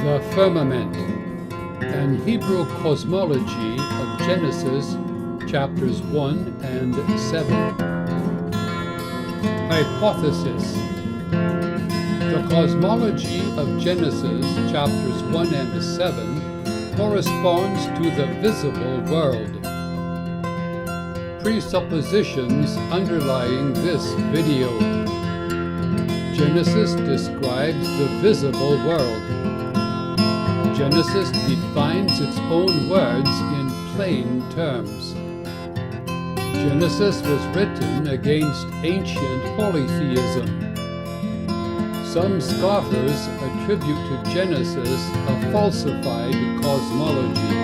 The Firmament, an Hebrew cosmology of Genesis, chapters 1 and 7. Hypothesis. The cosmology of Genesis, chapters 1 and 7, corresponds to the visible world. Presuppositions underlying this video. Genesis describes the visible world. Genesis defines its own words in plain terms. Genesis was written against ancient polytheism. Some scoffers attribute to Genesis a falsified cosmology.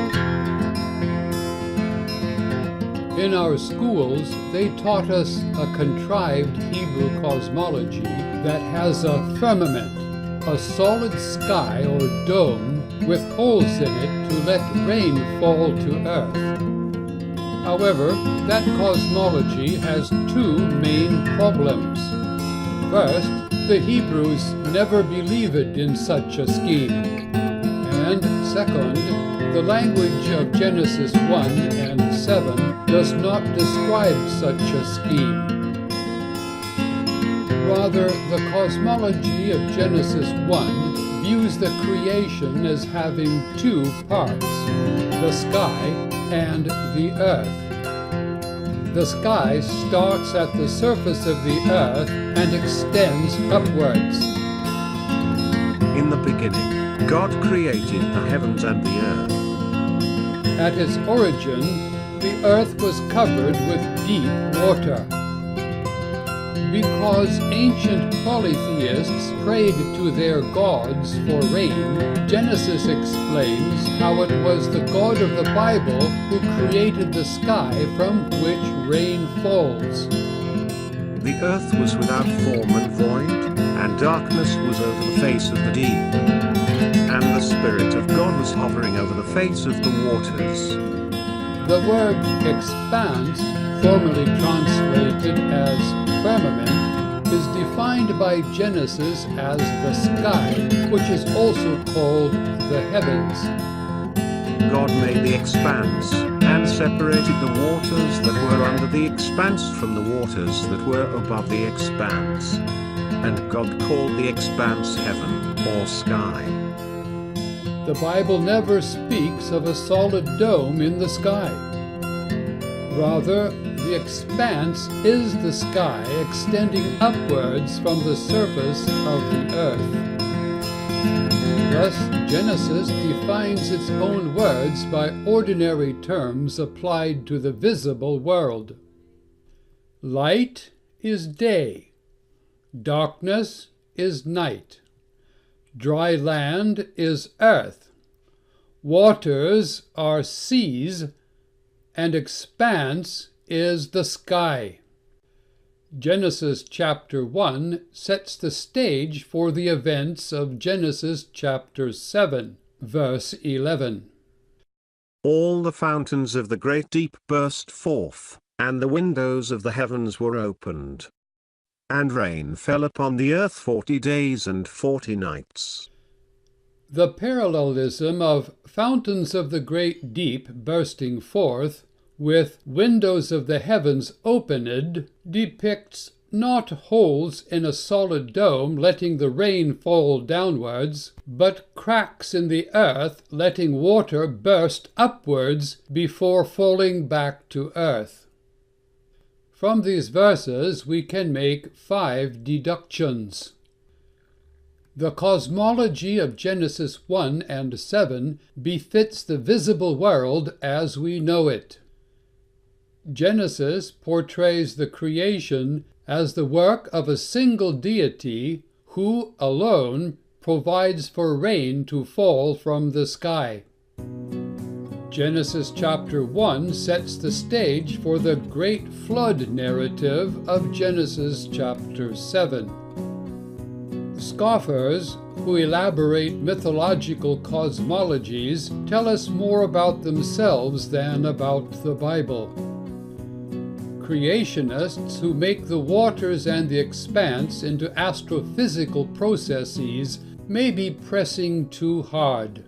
In our schools, they taught us a contrived Hebrew cosmology that has a firmament, a solid sky or dome with holes in it to let rain fall to earth. However, that cosmology has two main problems. First, the Hebrews never believed in such a scheme. And second, the language of Genesis 1 and 7 does not describe such a scheme. Rather, the cosmology of Genesis 1 views the creation as having two parts, the sky and the earth. The sky starts at the surface of the earth and extends upwards. In the beginning, God created the heavens and the earth. At its origin, the earth was covered with deep water. Because ancient polytheists prayed to their gods for rain, Genesis explains how it was the God of the Bible who created the sky from which rain falls. The earth was without form and void, and darkness was over the face of the deep. And the Spirit of God was hovering over the face of the waters. The word expanse, formerly translated as firmament, is defined by Genesis as the sky, which is also called the heavens. God made the expanse, and separated the waters that were under the expanse from the waters that were above the expanse. And God called the expanse heaven, or sky. The Bible never speaks of a solid dome in the sky. Rather, the expanse is the sky extending upwards from the surface of the earth. Thus, Genesis defines its own words by ordinary terms applied to the visible world. Light is day. Darkness is night. Dry land is earth. Waters are seas, and expanse is the sky. Genesis chapter 1 sets the stage for the events of Genesis chapter 7, verse 11. All the fountains of the great deep burst forth, and the windows of the heavens were opened. And rain fell upon the earth 40 days and 40 nights. The parallelism of fountains of the great deep bursting forth with windows of the heavens opened depicts not holes in a solid dome letting the rain fall downwards, but cracks in the earth letting water burst upwards before falling back to earth. From these verses we can make 5 deductions. The cosmology of Genesis 1 and 7 befits the visible world as we know it. Genesis portrays the creation as the work of a single deity who alone provides for rain to fall from the sky. Genesis chapter 1 sets the stage for the great flood narrative of Genesis chapter 7. Scoffers who elaborate mythological cosmologies tell us more about themselves than about the Bible. Creationists who make the waters and the expanse into astrophysical processes may be pressing too hard.